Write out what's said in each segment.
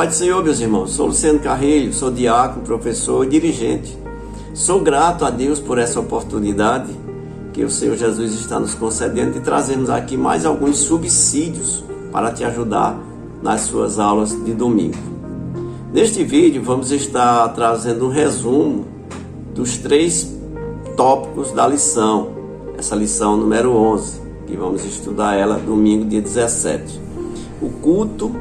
Pai do Senhor, meus irmãos, sou Luciano Carrilho, sou diácono, professor e dirigente. Sou grato a Deus por essa oportunidade que o Senhor Jesus está nos concedendo de trazermos aqui mais alguns subsídios para te ajudar nas suas aulas de domingo. Neste vídeo vamos estar trazendo um resumo dos 3 tópicos da lição, essa lição número 11, que vamos estudar ela domingo, dia 17. O culto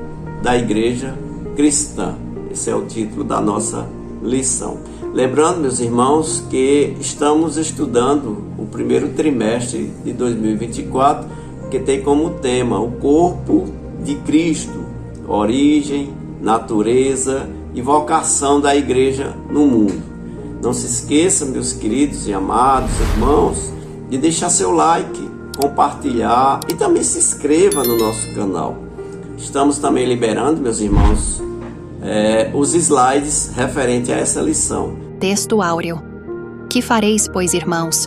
da igreja cristã. Esse é o título da nossa lição. Lembrando, meus irmãos, que estamos estudando o primeiro trimestre de 2024, que tem como tema o corpo de Cristo, origem, natureza e vocação da igreja no mundo. Não se esqueça, meus queridos e amados irmãos, de deixar seu like, compartilhar e também se inscreva no nosso canal. Estamos também liberando, meus irmãos, os slides referentes a essa lição. Texto áureo. Que fareis, pois, irmãos?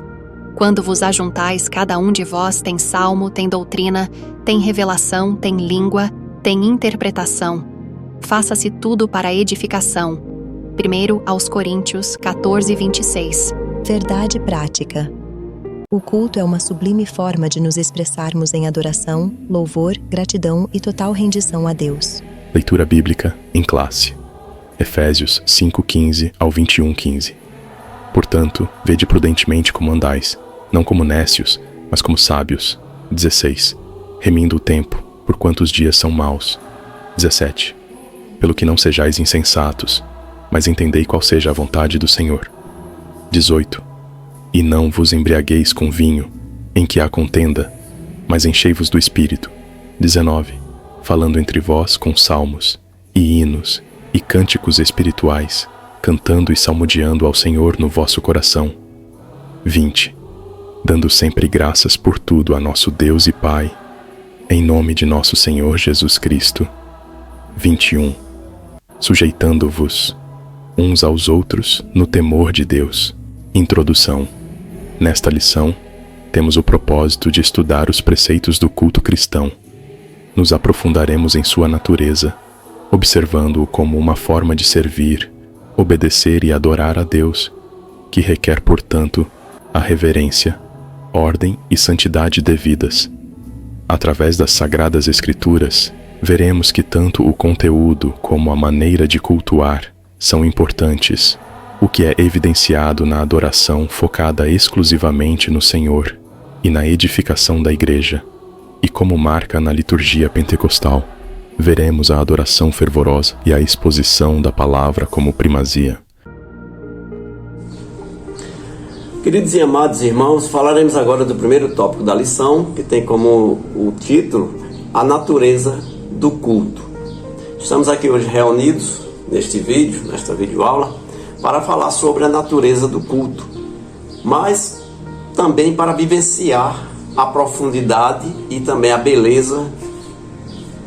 Quando vos ajuntais, cada um de vós tem salmo, tem doutrina, tem revelação, tem língua, tem interpretação. Faça-se tudo para a edificação. 1 aos Coríntios 14, 26. Verdade prática. O culto é uma sublime forma de nos expressarmos em adoração, louvor, gratidão e total rendição a Deus. Leitura bíblica em classe. Efésios 5:15 ao 21:15. Portanto, vede prudentemente como andais, não como nécios, mas como sábios. 16. Remindo o tempo, porquanto os dias são maus. 17. Pelo que não sejais insensatos, mas entendei qual seja a vontade do Senhor. 18. E não vos embriagueis com vinho, em que há contenda, mas enchei-vos do Espírito. 19. Falando entre vós com salmos, e hinos, e cânticos espirituais, cantando e salmodiando ao Senhor no vosso coração. 20. Dando sempre graças por tudo a nosso Deus e Pai, em nome de nosso Senhor Jesus Cristo. 21. Sujeitando-vos uns aos outros no temor de Deus. Introdução. Nesta lição, temos o propósito de estudar os preceitos do culto cristão. Nos aprofundaremos em sua natureza, observando-o como uma forma de servir, obedecer e adorar a Deus, que requer, portanto, a reverência, ordem e santidade devidas. Através das Sagradas Escrituras, veremos que tanto o conteúdo como a maneira de cultuar são importantes, o que é evidenciado na adoração focada exclusivamente no Senhor e na edificação da igreja, e como marca na liturgia pentecostal. Veremos a adoração fervorosa e a exposição da palavra como primazia. Queridos e amados irmãos, falaremos agora do primeiro tópico da lição, que tem como o título a natureza do culto. Estamos aqui hoje reunidos neste vídeo, nesta videoaula, para falar sobre a natureza do culto, mas também para vivenciar a profundidade e também a beleza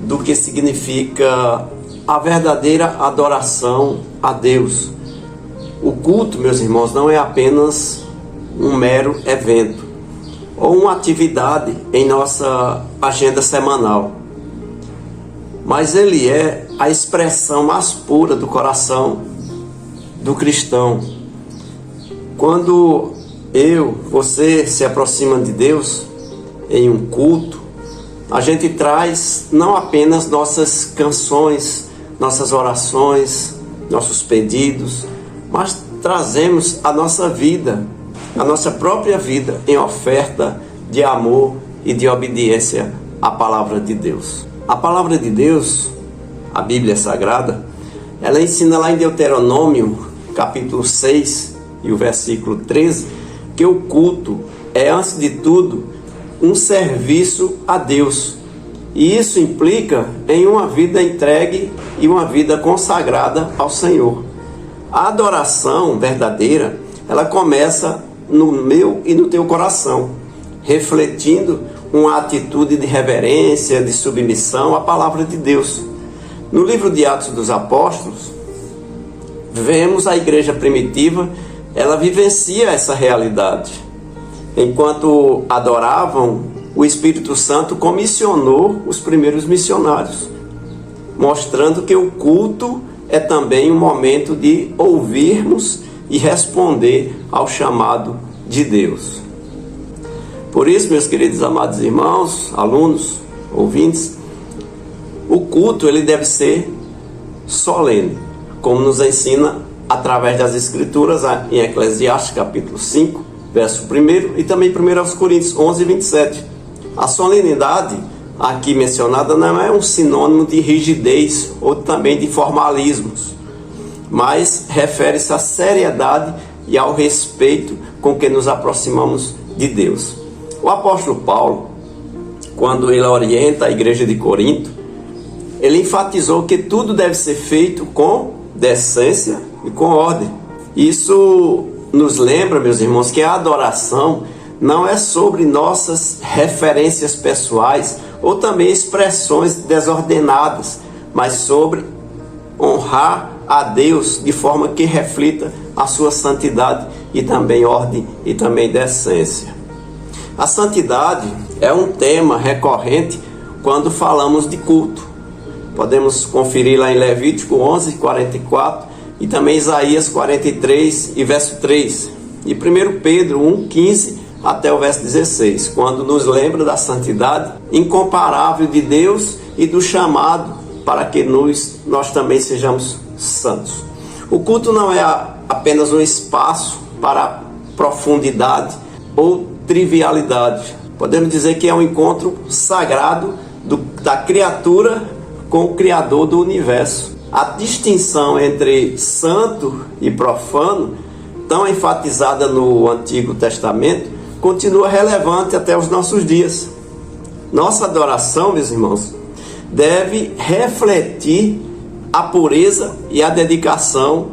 do que significa a verdadeira adoração a Deus. O culto, meus irmãos, não é apenas um mero evento ou uma atividade em nossa agenda semanal, mas ele é a expressão mais pura do coração do cristão. Quando você se aproxima de Deus em um culto, a gente traz não apenas nossas canções, nossas orações, nossos pedidos, mas trazemos a nossa vida, a nossa própria vida em oferta de amor e de obediência à palavra de Deus. A palavra de Deus, a Bíblia Sagrada, ela ensina lá em Deuteronômio, capítulo 6 e o versículo 13, que o culto é, antes de tudo, um serviço a Deus. E isso implica em uma vida entregue e uma vida consagrada ao Senhor. A adoração verdadeira, ela começa no meu e no teu coração, refletindo uma atitude de reverência, de submissão à palavra de Deus. No livro de Atos dos Apóstolos, vemos a igreja primitiva, ela vivencia essa realidade. Enquanto adoravam, o Espírito Santo comissionou os primeiros missionários. mostrando que o culto é também um momento de ouvirmos e responder ao chamado de Deus. Por isso, meus queridos amados irmãos, alunos, ouvintes, o culto ele deve ser solene, como nos ensina através das Escrituras em Eclesiastes capítulo 5, verso 1 e também 1 Coríntios 11, 27. A solenidade aqui mencionada não é um sinônimo de rigidez ou também de formalismos, mas refere-se à seriedade e ao respeito com que nos aproximamos de Deus. O apóstolo Paulo, quando ele orienta a igreja de Corinto, ele enfatizou que tudo deve ser feito com decência e com ordem. Isso nos lembra, meus irmãos, que a adoração não é sobre nossas referências pessoais ou também expressões desordenadas, mas sobre honrar a Deus de forma que reflita a sua santidade e também ordem e também decência. A santidade é um tema recorrente quando falamos de culto. Podemos conferir lá em Levítico 11, 44 e também Isaías 43 e verso 3 e 1 Pedro 1, 15 até o verso 16, quando nos lembra da santidade incomparável de Deus e do chamado para que nós também sejamos santos. O culto não é apenas um espaço para profundidade ou trivialidade. Podemos dizer que é um encontro sagrado da criatura com o Criador do universo. A distinção entre santo e profano, tão enfatizada no Antigo Testamento, continua relevante até os nossos dias. Nossa adoração, meus irmãos, deve refletir a pureza e a dedicação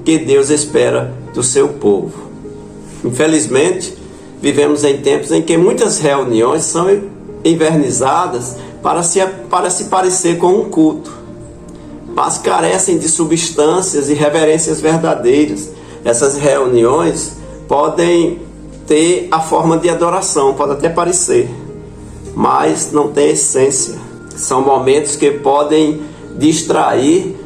que Deus espera do seu povo. Infelizmente, vivemos em tempos em que muitas reuniões são envernizadas para se parecer com um culto, mas carecem de substâncias e reverências verdadeiras. Essas reuniões podem ter a forma de adoração, pode até parecer, mas não tem essência. São momentos que podem distrair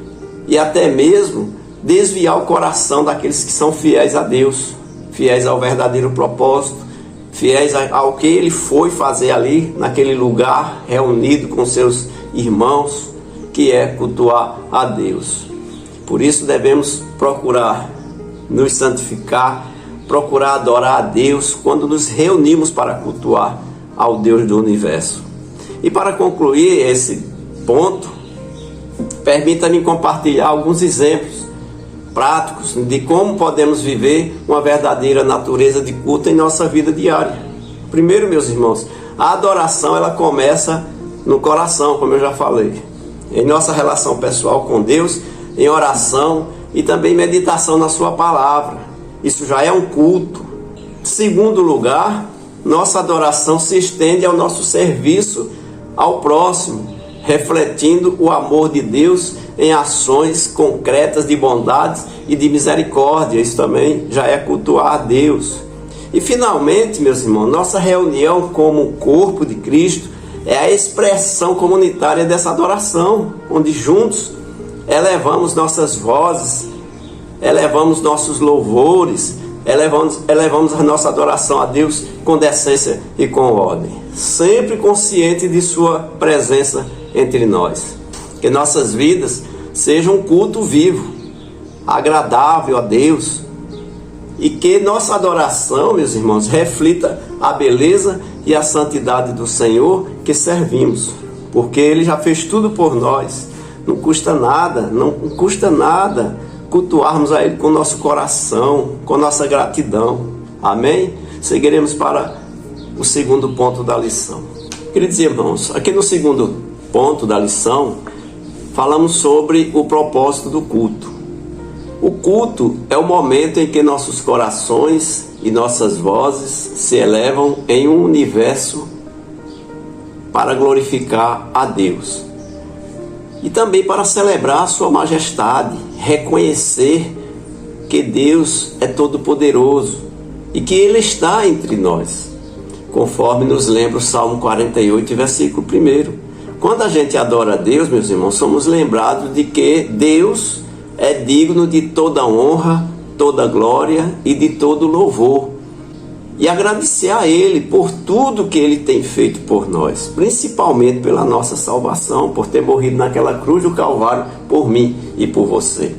e até mesmo desviar o coração daqueles que são fiéis a Deus, fiéis ao verdadeiro propósito, fiéis ao que ele foi fazer ali, naquele lugar, reunido com seus irmãos, que é cultuar a Deus. Por isso devemos procurar nos santificar, procurar adorar a Deus quando nos reunimos para cultuar ao Deus do universo. E para concluir esse ponto, permita-me compartilhar alguns exemplos práticos de como podemos viver uma verdadeira natureza de culto em nossa vida diária. Primeiro, meus irmãos, a adoração ela começa no coração, como eu já falei, em nossa relação pessoal com Deus, em oração e também meditação na sua palavra. Isso já é um culto. Segundo lugar, nossa adoração se estende ao nosso serviço ao próximo, refletindo o amor de Deus em ações concretas de bondade e de misericórdia. Isso também já é cultuar a Deus. E finalmente, meus irmãos, nossa reunião como corpo de Cristo é a expressão comunitária dessa adoração, onde juntos elevamos nossas vozes, elevamos nossos louvores, elevamos a nossa adoração a Deus com decência e com ordem, sempre consciente de sua presença entre nós. Que nossas vidas sejam um culto vivo, agradável a Deus, e que nossa adoração, meus irmãos, reflita a beleza e a santidade do Senhor que servimos, porque Ele já fez tudo por nós. Não custa nada cultuarmos a Ele com nosso coração, com nossa gratidão. Amém? Seguiremos para o segundo ponto da lição. Queridos irmãos, aqui no segundo ponto da lição, falamos sobre o propósito do culto. O culto é o momento em que nossos corações e nossas vozes se elevam em um universo para glorificar a Deus. E também para celebrar a sua majestade, reconhecer que Deus é todo-poderoso e que Ele está entre nós, conforme nos lembra o Salmo 48, versículo 1. Quando a gente adora a Deus, meus irmãos, somos lembrados de que Deus é digno de toda honra, toda glória e de todo louvor. E agradecer a Ele por tudo que Ele tem feito por nós, principalmente pela nossa salvação, por ter morrido naquela cruz do Calvário por mim e por você.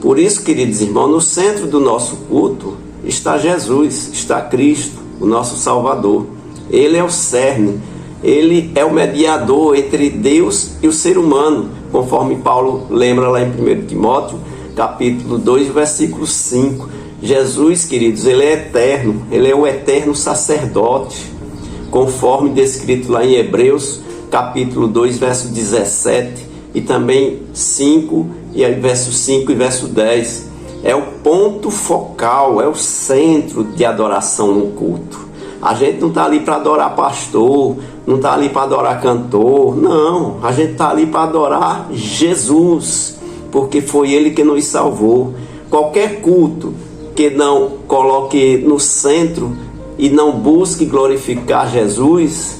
Por isso, queridos irmãos, no centro do nosso culto está Jesus, está Cristo, o nosso Salvador. Ele é o cerne, Ele é o mediador entre Deus e o ser humano, conforme Paulo lembra lá em 1 Timóteo, capítulo 2, versículo 5. Jesus, queridos, Ele é eterno, Ele é o eterno sacerdote, conforme descrito lá em Hebreus, capítulo 2, verso 17, e também 5, e aí verso 5 e verso 10. É o ponto focal, é o centro de adoração no culto. A gente não está ali para adorar pastor, não está ali para adorar cantor, não. A gente está ali para adorar Jesus, porque foi Ele que nos salvou. Qualquer culto que não coloque no centro e não busque glorificar Jesus,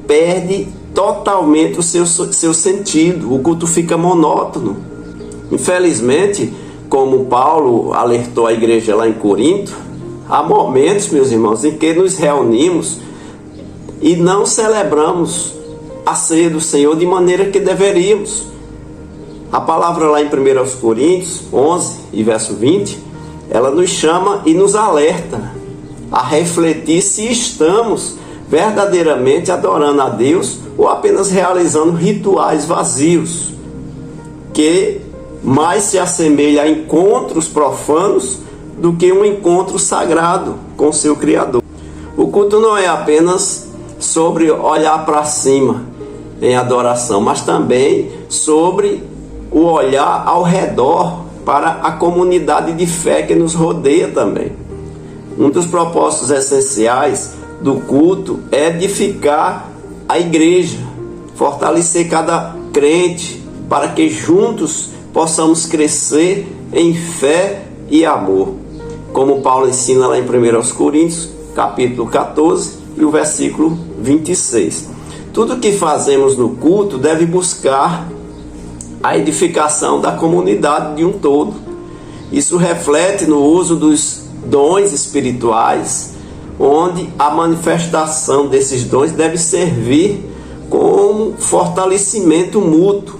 perde totalmente o seu sentido. O culto fica monótono. Infelizmente, como Paulo alertou a igreja lá em Corinto, há momentos, meus irmãos, em que nos reunimos e não celebramos a ceia do Senhor de maneira que deveríamos. A palavra lá em 1 Coríntios 11 e verso 20, ela nos chama e nos alerta a refletir se estamos verdadeiramente adorando a Deus ou apenas realizando rituais vazios, que mais se assemelha a encontros profanos do que um encontro sagrado com seu Criador. O culto não é apenas sobre olhar para cima em adoração, mas também sobre o olhar ao redor para a comunidade de fé que nos rodeia também. Um dos propósitos essenciais do culto é edificar a igreja, fortalecer cada crente para que juntos possamos crescer em fé e amor, como Paulo ensina lá em 1 Coríntios, capítulo 14 e o versículo 26. Tudo que fazemos no culto deve buscar a edificação da comunidade de um todo. Isso reflete no uso dos dons espirituais, onde a manifestação desses dons deve servir como fortalecimento mútuo,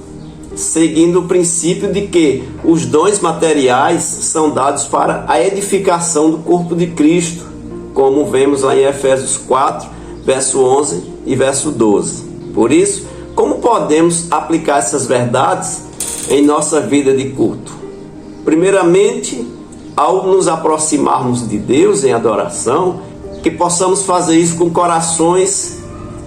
seguindo o princípio de que os dons materiais são dados para a edificação do corpo de Cristo, como vemos lá em Efésios 4, verso 11 e verso 12. Por isso, como podemos aplicar essas verdades em nossa vida de culto? Primeiramente, ao nos aproximarmos de Deus em adoração, que possamos fazer isso com corações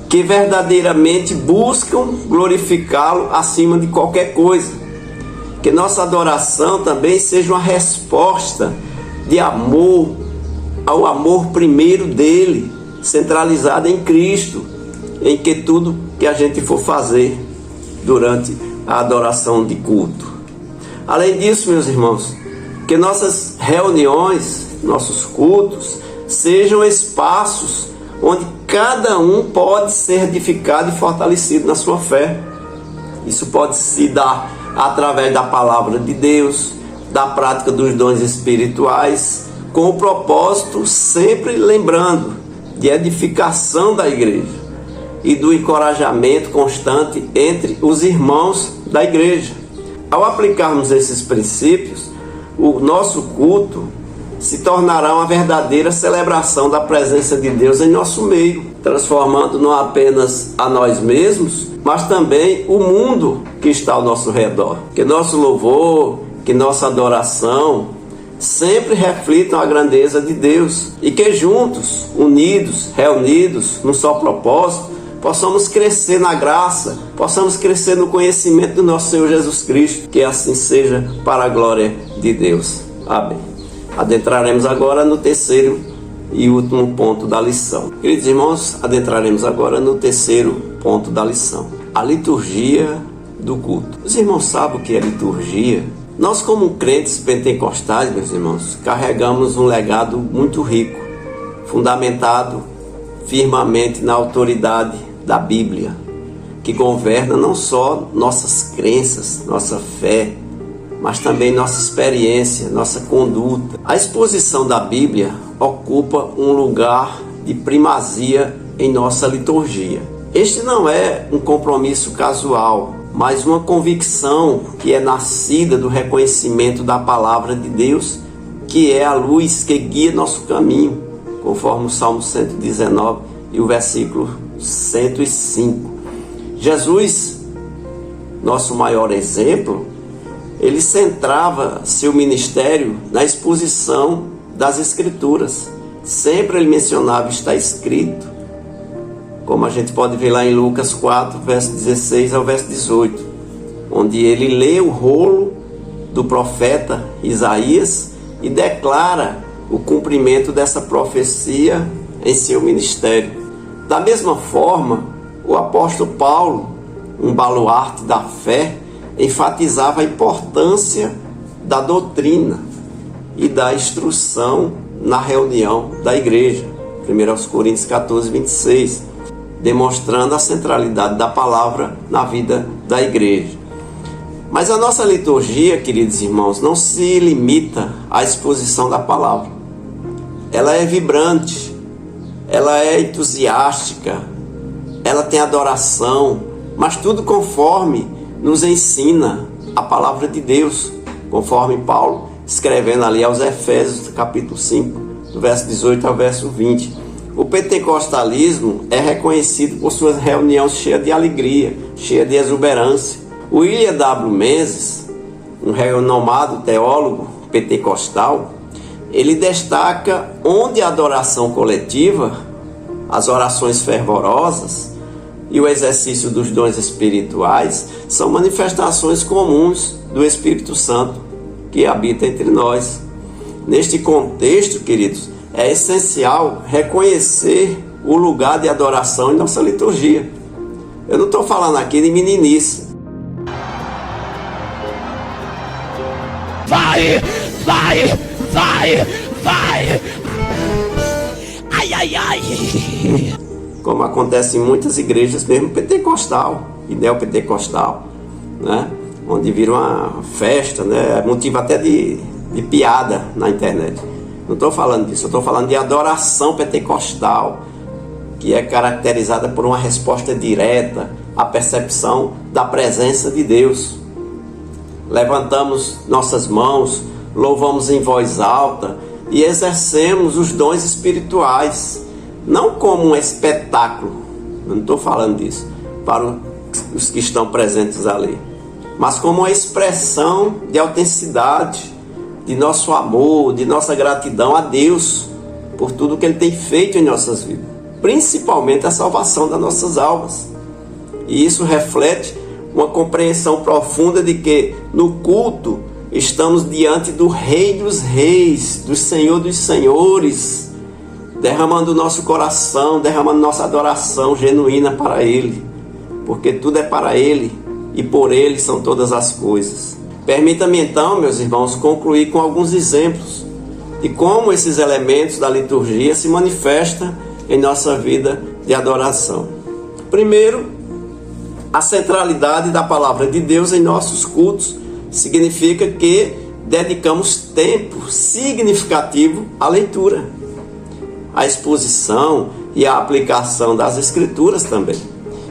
que verdadeiramente buscam glorificá-lo acima de qualquer coisa. Que nossa adoração também seja uma resposta de amor ao amor primeiro dele, centralizado em Cristo, em que tudo que a gente for fazer durante a adoração de culto. Além disso, meus irmãos, que nossas reuniões, nossos cultos, sejam espaços onde cada um pode ser edificado e fortalecido na sua fé. Isso pode se dar através da palavra de Deus, da prática dos dons espirituais, com o propósito sempre lembrando de edificação da igreja e do encorajamento constante entre os irmãos da igreja. Ao aplicarmos esses princípios, o nosso culto se tornará uma verdadeira celebração da presença de Deus em nosso meio, transformando não apenas a nós mesmos, mas também o mundo que está ao nosso redor. Que nosso louvor, que nossa adoração sempre reflitam a grandeza de Deus e que juntos, unidos, reunidos num só propósito, possamos crescer na graça, possamos crescer no conhecimento do nosso Senhor Jesus Cristo. Que assim seja para a glória de Deus. Amém. Adentraremos agora no terceiro e último ponto da lição. Queridos irmãos, adentraremos agora no terceiro ponto da lição: a liturgia do culto. Os irmãos sabem o que é liturgia? Nós, como crentes pentecostais, meus irmãos, carregamos um legado muito rico, fundamentado firmemente na autoridade da Bíblia. que governa não só nossas crenças, nossa fé, mas também nossa experiência, nossa conduta. A exposição da Bíblia ocupa um lugar de primazia em nossa liturgia. Este não é um compromisso casual, mas uma convicção que é nascida do reconhecimento da palavra de Deus, que é a luz que guia nosso caminho, conforme o Salmo 119 e o versículo 105. Jesus, nosso maior exemplo, ele centrava seu ministério na exposição das Escrituras. Sempre ele mencionava está escrito, como a gente pode ver lá em Lucas 4, verso 16 ao verso 18, onde ele lê o rolo do profeta Isaías e declara o cumprimento dessa profecia em seu ministério. Da mesma forma, o apóstolo Paulo, um baluarte da fé, enfatizava a importância da doutrina e da instrução na reunião da igreja. 1 Coríntios 14, 26, demonstrando a centralidade da palavra na vida da igreja. Mas a nossa liturgia, queridos irmãos, não se limita à exposição da palavra. Ela é vibrante, ela é entusiástica, ela tem adoração, mas tudo conforme nos ensina a palavra de Deus, conforme Paulo escrevendo ali aos Efésios, capítulo 5, do verso 18 ao verso 20. O pentecostalismo é reconhecido por suas reuniões cheias de alegria, cheias de exuberância. William W. Menzies, um renomado teólogo pentecostal, ele destaca onde a adoração coletiva, as orações fervorosas e o exercício dos dons espirituais são manifestações comuns do Espírito Santo que habita entre nós. Neste contexto, queridos, é essencial reconhecer o lugar de adoração em nossa liturgia. Eu não estou falando aqui de meninice. Vai! Ai! Como acontece em muitas igrejas, mesmo pentecostal e neopentecostal, né? Onde vira uma festa, né? É motivo até de piada na internet. Não estou falando disso, eu estou falando de adoração pentecostal, que é caracterizada por uma resposta direta à percepção da presença de Deus. Levantamos nossas mãos, louvamos em voz alta e exercemos os dons espirituais, não como um espetáculo, eu não estou falando disso, para os que estão presentes ali, mas como uma expressão de autenticidade, de nosso amor, de nossa gratidão a Deus por tudo que Ele tem feito em nossas vidas, principalmente a salvação das nossas almas. E isso reflete uma compreensão profunda de que no culto estamos diante do Rei dos Reis, do Senhor dos Senhores, derramando o nosso coração, derramando nossa adoração genuína para Ele, porque tudo é para Ele e por Ele são todas as coisas. Permita-me então, meus irmãos, concluir com alguns exemplos de como esses elementos da liturgia se manifestam em nossa vida de adoração. Primeiro, a centralidade da palavra de Deus em nossos cultos significa que dedicamos tempo significativo à leitura, à exposição e à aplicação das Escrituras também.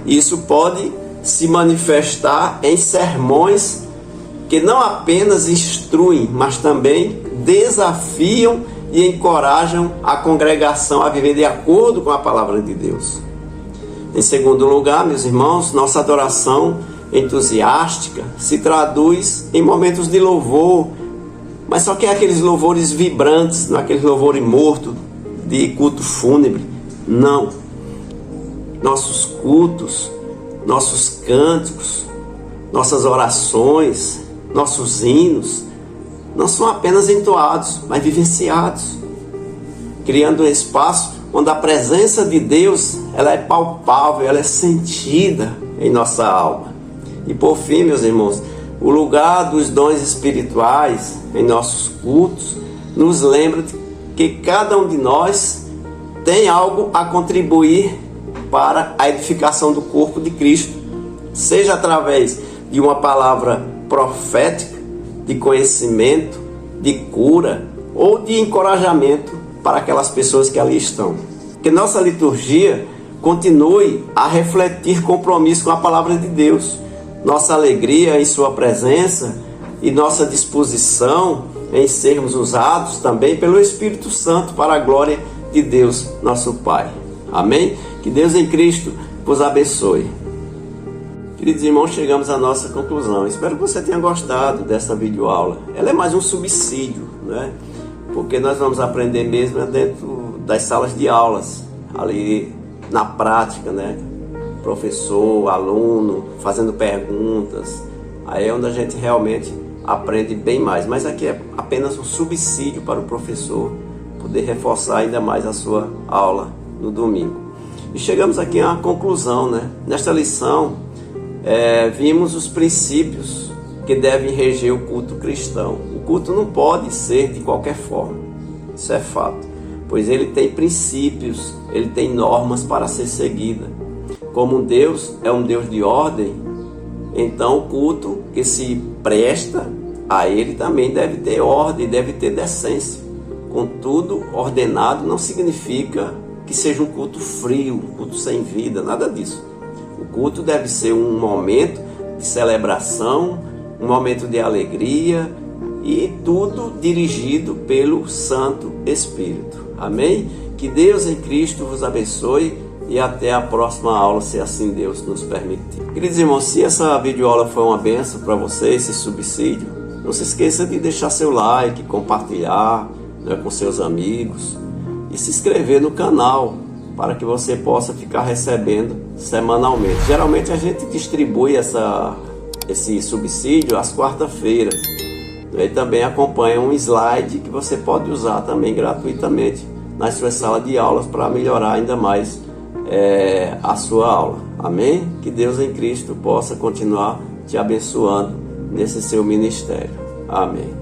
Isso pode se manifestar em sermões que não apenas instruem, mas também desafiam e encorajam a congregação a viver de acordo com a palavra de Deus. Em segundo lugar, meus irmãos, nossa adoração entusiástica se traduz em momentos de louvor, mas só que é aqueles louvores vibrantes, não é aquele louvor morto de culto fúnebre, não. Nossos cultos, nossos cânticos, nossas orações, nossos hinos, não são apenas entoados, mas vivenciados, criando um espaço onde a presença de Deus ela é palpável, ela é sentida em nossa alma. E por fim, meus irmãos, o lugar dos dons espirituais em nossos cultos nos lembra que cada um de nós tem algo a contribuir para a edificação do corpo de Cristo, seja através de uma palavra profética, de conhecimento, de cura ou de encorajamento para aquelas pessoas que ali estão. Que nossa liturgia continue a refletir compromisso com a palavra de Deus, nossa alegria em sua presença e nossa disposição em sermos usados também pelo Espírito Santo para a glória de Deus, nosso Pai. Amém? Que Deus em Cristo vos abençoe. Queridos irmãos, chegamos à nossa conclusão. Espero que você tenha gostado dessa videoaula. Ela é mais um subsídio, né? Porque nós vamos aprender mesmo dentro das salas de aulas, ali na prática, né? Professor, aluno, fazendo perguntas. Aí é onde a gente realmente aprende bem mais. Mas aqui é apenas um subsídio para o professor poder reforçar ainda mais a sua aula no domingo. E chegamos aqui a uma conclusão, né? Nesta lição, vimos os princípios que devem reger o culto cristão. O culto não pode ser de qualquer forma, isso é fato, pois ele tem princípios, ele tem normas para ser seguida. Como Deus é um Deus de ordem, então o culto que se presta a ele também deve ter ordem, deve ter decência. Contudo, ordenado não significa que seja um culto frio, um culto sem vida, nada disso. O culto deve ser um momento de celebração, um momento de alegria e tudo dirigido pelo Santo Espírito. Amém? Que Deus em Cristo vos abençoe e até a próxima aula, se assim Deus nos permitir. Queridos irmãos, se essa videoaula foi uma bênção para você, esse subsídio, não se esqueça de deixar seu like, compartilhar, né, com seus amigos e se inscrever no canal para que você possa ficar recebendo semanalmente. Geralmente a gente distribui esse subsídio às quarta-feiras. E também acompanha um slide que você pode usar também gratuitamente nas suas salas de aulas para melhorar ainda mais a sua aula. Amém? Que Deus em Cristo possa continuar te abençoando nesse seu ministério. Amém.